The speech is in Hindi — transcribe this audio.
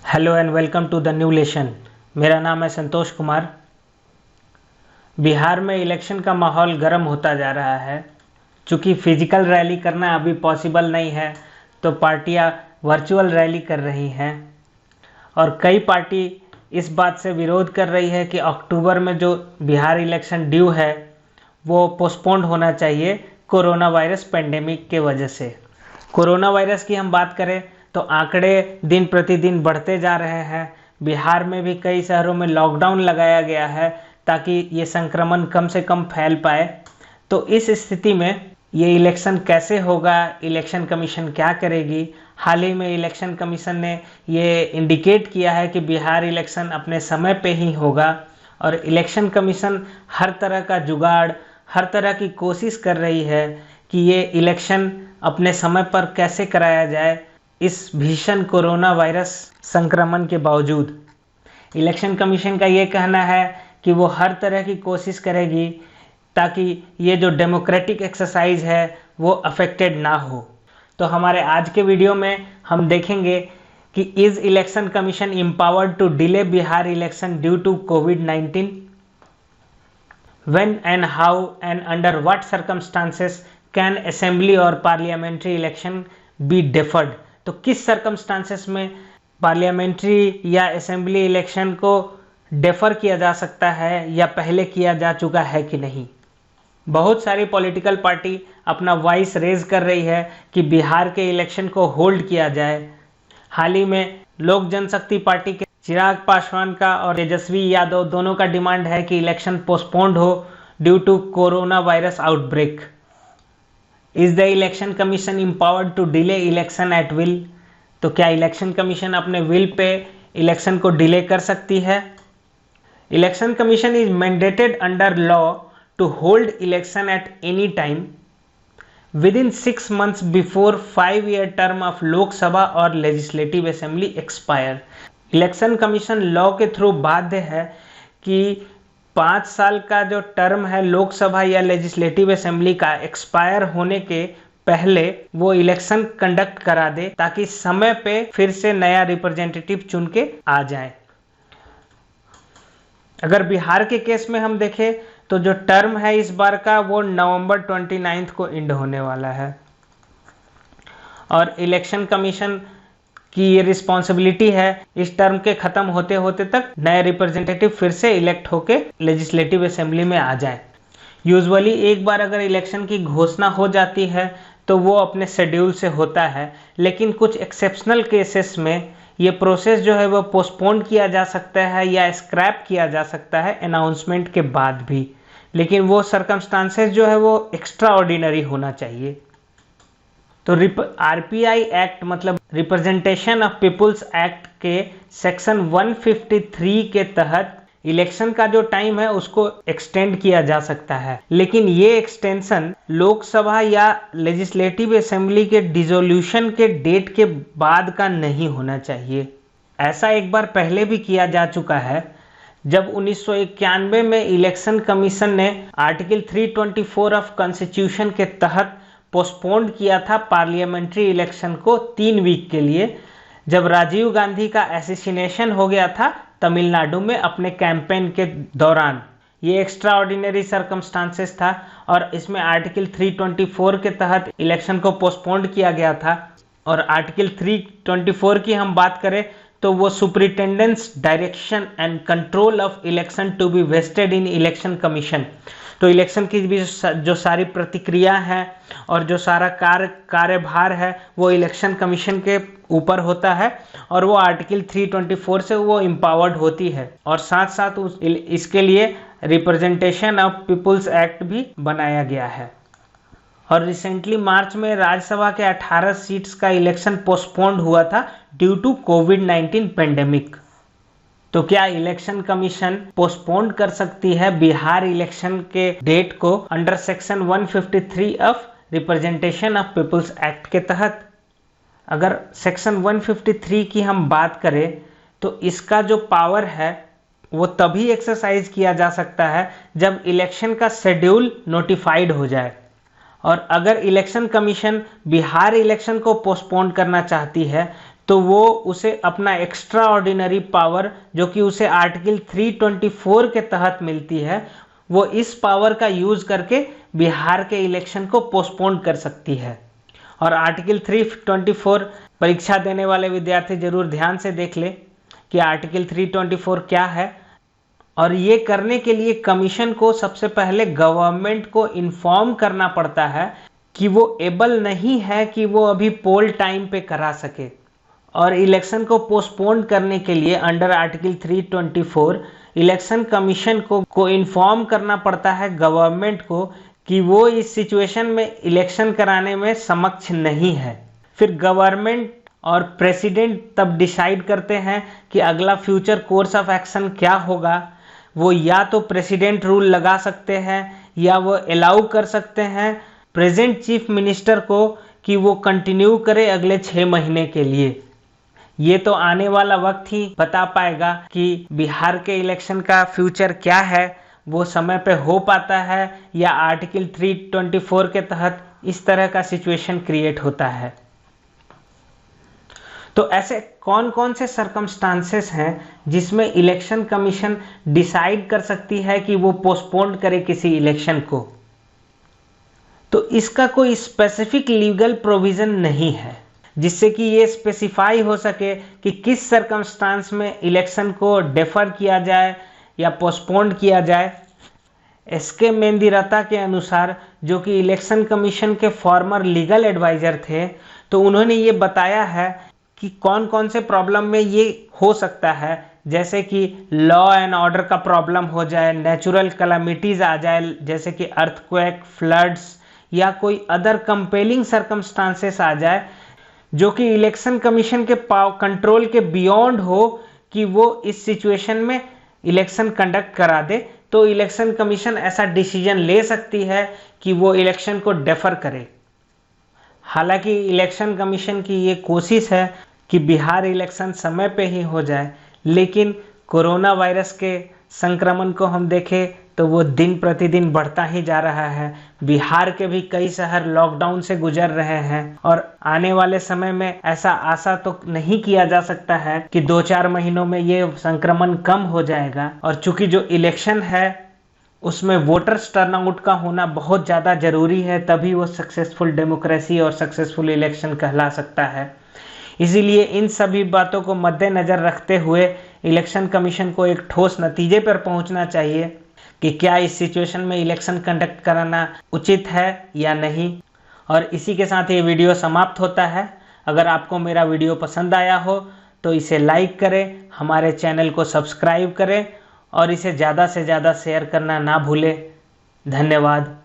Hello and welcome to the new lesson. मेरा नाम है संतोष कुमार। बिहार में इलेक्शन का माहौल गर्म होता जा रहा है। चूँकि फिजिकल रैली करना अभी पॉसिबल नहीं है तो पार्टियां वर्चुअल रैली कर रही हैं और कई पार्टी इस बात से विरोध कर रही है कि अक्टूबर में जो बिहार इलेक्शन ड्यू है वो पोस्टपोन्ड होना चाहिए कोरोना वायरस पेंडेमिक के वजह से। कोरोना वायरस की हम बात करें तो आंकड़े दिन प्रतिदिन बढ़ते जा रहे हैं। बिहार में भी कई शहरों में लॉकडाउन लगाया गया है ताकि ये संक्रमण कम से कम फैल पाए। तो इस स्थिति में ये इलेक्शन कैसे होगा, इलेक्शन कमीशन क्या करेगी? हाल ही में इलेक्शन कमीशन ने ये इंडिकेट किया है कि बिहार इलेक्शन अपने समय पे ही होगा और इलेक्शन कमीशन हर तरह का जुगाड़, हर तरह की कोशिश कर रही है कि ये इलेक्शन अपने समय पर कैसे कराया जाए। इस भीषण कोरोना वायरस संक्रमण के बावजूद इलेक्शन कमीशन का ये कहना है कि वो हर तरह की कोशिश करेगी ताकि ये जो डेमोक्रेटिक एक्सरसाइज है वो अफेक्टेड ना हो। तो हमारे आज के वीडियो में हम देखेंगे कि is election commission empowered to delay Bihar election due to कोविड-19, when and how and under what circumstances can assembly और पार्लियामेंट्री इलेक्शन बी deferred। तो किस सर्कमस्टांसेस में पार्लियामेंट्री या असेंबली इलेक्शन को डेफर किया जा सकता है या पहले किया जा चुका है कि नहीं। बहुत सारी पॉलिटिकल पार्टी अपना वॉइस रेज कर रही है कि बिहार के इलेक्शन को होल्ड किया जाए। हाल ही में लोक जनशक्ति पार्टी के चिराग पासवान का और तेजस्वी यादव दोनों का डिमांड है कि इलेक्शन पोस्टपोन्ड हो due to corona virus outbreak. Is the election commission empowered to delay election at will? तो क्या इलेक्शन कमीशन अपने विल पे इलेक्शन को डिले कर सकती है? Election commission is mandated under law to hold election at any time within 6 months before 5-year term of Lok Sabha और legislative assembly expire. Election commission law के थ्रू बाध्य है कि 5 साल का जो टर्म है लोकसभा या लेजिस्लेटिव असेंबली का एक्सपायर होने के पहले वो इलेक्शन कंडक्ट करा दे ताकि समय पे फिर से नया रिप्रेजेंटेटिव चुन के आ जाए। अगर बिहार के केस में हम देखें तो जो टर्म है इस बार का वो नवंबर 29 को एंड होने वाला है और इलेक्शन कमीशन की ये रिस्पॉन्सिबिलिटी है इस टर्म के खत्म होते होते तक नए रिप्रेजेंटेटिव फिर से इलेक्ट होके लेजिस्लेटिव असेंबली में आ जाए। यूजुअली एक बार अगर इलेक्शन की घोषणा हो जाती है तो वो अपने शेड्यूल से होता है, लेकिन कुछ एक्सेप्शनल केसेस में ये प्रोसेस जो है वो पोस्टपोन किया जा सकता है या स्क्रैप किया जा सकता है अनाउंसमेंट के बाद भी, लेकिन वो सर्कमस्टांसेस जो है वो एक्स्ट्रा ऑर्डिनरी होना चाहिए। तो आरपीआई एक्ट मतलब रिप्रेजेंटेशन ऑफ पीपुल्स एक्ट के सेक्शन 153 के तहत इलेक्शन का जो टाइम है उसको एक्सटेंड किया जा सकता है, लेकिन ये एक्सटेंशन लोकसभा या लेजिस्लेटिव असेंबली के डिसोल्यूशन के डेट के बाद का नहीं होना चाहिए। ऐसा एक बार पहले भी किया जा चुका है जब 1991 में इलेक्शन कमीशन ने आर्टिकल 324 ऑफ कॉन्स्टिट्यूशन के तहत पोस्टपोन्ड किया था पार्लियामेंट्री इलेक्शन को 3 वीक के लिए, जब राजीव गांधी का असैसिनेशन हो गया था तमिलनाडु में अपने कैंपेन के दौरान। ये एक्स्ट्रा ऑर्डिनरी सर्कमस्टांसेस था और इसमें आर्टिकल 324 के तहत इलेक्शन को पोस्टपोन्ड किया गया था। और आर्टिकल 324 की हम बात करें तो वो superintendence direction and control of election to be vested in election commission. तो इलेक्शन की भी जो सारी प्रतिक्रिया है और जो सारा कार्यभार है वो इलेक्शन कमीशन के ऊपर होता है और वो आर्टिकल 324 से वो एम्पावर्ड होती है और साथ साथ इसके लिए रिप्रेजेंटेशन ऑफ पीपुल्स एक्ट भी बनाया गया है। और रिसेंटली मार्च में राज्यसभा के 18 सीट्स का इलेक्शन पोस्टपोन्ड हुआ था ड्यू टू कोविड-19 पेंडेमिक। तो क्या इलेक्शन कमीशन पोस्टपोन्ड कर सकती है बिहार इलेक्शन के डेट को under section 153 of representation of peoples act के तहत? अगर सेक्शन 153 की हम बात करें तो इसका जो पावर है वो तभी एक्सरसाइज किया जा सकता है जब इलेक्शन का शेड्यूल नोटिफाइड हो जाए। और अगर इलेक्शन कमीशन बिहार इलेक्शन को पोस्टपोन करना चाहती है तो वो उसे अपना एक्स्ट्रा ऑर्डिनरी पावर जो कि उसे आर्टिकल 324 के तहत मिलती है, वो इस पावर का यूज करके बिहार के इलेक्शन को पोस्टपोन कर सकती है। और आर्टिकल 324 परीक्षा देने वाले विद्यार्थी जरूर ध्यान से देख ले कि आर्टिकल 324 क्या है। और ये करने के लिए कमीशन को सबसे पहले गवर्नमेंट को इन्फॉर्म करना पड़ता है कि वो एबल नहीं है कि वो अभी पोल टाइम पे करा सके। और इलेक्शन को पोस्टपोन करने के लिए अंडर आर्टिकल 324 इलेक्शन कमीशन को इन्फॉर्म करना पड़ता है गवर्नमेंट को कि वो इस सिचुएशन में इलेक्शन कराने में समक्ष नहीं है। फिर गवर्नमेंट और प्रेसिडेंट तब डिसाइड करते हैं कि अगला फ्यूचर कोर्स ऑफ एक्शन क्या होगा। वो या तो प्रेसिडेंट रूल लगा सकते हैं या वो अलाउ कर सकते हैं प्रेजेंट चीफ मिनिस्टर को कि वो कंटिन्यू करे अगले 6 महीने के लिए। ये तो आने वाला वक्त ही बता पाएगा कि बिहार के इलेक्शन का फ्यूचर क्या है, वो समय पे हो पाता है या आर्टिकल 324 के तहत इस तरह का सिचुएशन क्रिएट होता है। तो ऐसे कौन कौन से सर्कमस्टांसेस हैं जिसमें इलेक्शन कमीशन डिसाइड कर सकती है कि वो पोस्टपोन करे किसी इलेक्शन को? तो इसका कोई स्पेसिफिक लीगल प्रोविजन नहीं है जिससे कि ये स्पेसिफाई हो सके कि किस सर्कमस्टांस में इलेक्शन को डेफर किया जाए या पोस्टपोन किया जाए। एसके मेंदिरता के अनुसार, जो कि इलेक्शन कमीशन के फॉर्मर लीगल एडवाइजर थे, तो उन्होंने ये बताया है कि कौन कौन से प्रॉब्लम में ये हो सकता है, जैसे कि लॉ एंड ऑर्डर का प्रॉब्लम हो जाए, नेचुरल कैलामिटीज आ जाए जैसे कि अर्थक्वेक, फ्लड्स या कोई अदर कंपेलिंग सर्कमस्टांसेस आ जाए जो कि इलेक्शन कमीशन के कंट्रोल के बियॉन्ड हो कि वो इस सिचुएशन में इलेक्शन कंडक्ट करा दे। तो इलेक्शन कमीशन ऐसा डिसीजन ले सकती है कि वो इलेक्शन को डेफर करे। हालांकि इलेक्शन कमीशन की ये कोशिश है कि बिहार इलेक्शन समय पे ही हो जाए, लेकिन कोरोना वायरस के संक्रमण को हम देखें तो वो दिन प्रतिदिन बढ़ता ही जा रहा है। बिहार के भी कई शहर लॉकडाउन से गुजर रहे हैं और आने वाले समय में ऐसा आशा तो नहीं किया जा सकता है कि 2-4 महीनों में ये संक्रमण कम हो जाएगा। और चूंकि जो इलेक्शन है उसमें वोटर्स टर्नआउट का होना बहुत ज़्यादा जरूरी है, तभी वो सक्सेसफुल डेमोक्रेसी और सक्सेसफुल इलेक्शन कहला सकता है। इसीलिए इन सभी बातों को मद्देनज़र रखते हुए इलेक्शन कमीशन को एक ठोस नतीजे पर पहुंचना चाहिए कि क्या इस सिचुएशन में इलेक्शन कंडक्ट कराना उचित है या नहीं। और इसी के साथ ये वीडियो समाप्त होता है। अगर आपको मेरा वीडियो पसंद आया हो तो इसे लाइक करें, हमारे चैनल को सब्सक्राइब करें और इसे ज़्यादा से ज़्यादा शेयर करना ना भूलें। धन्यवाद।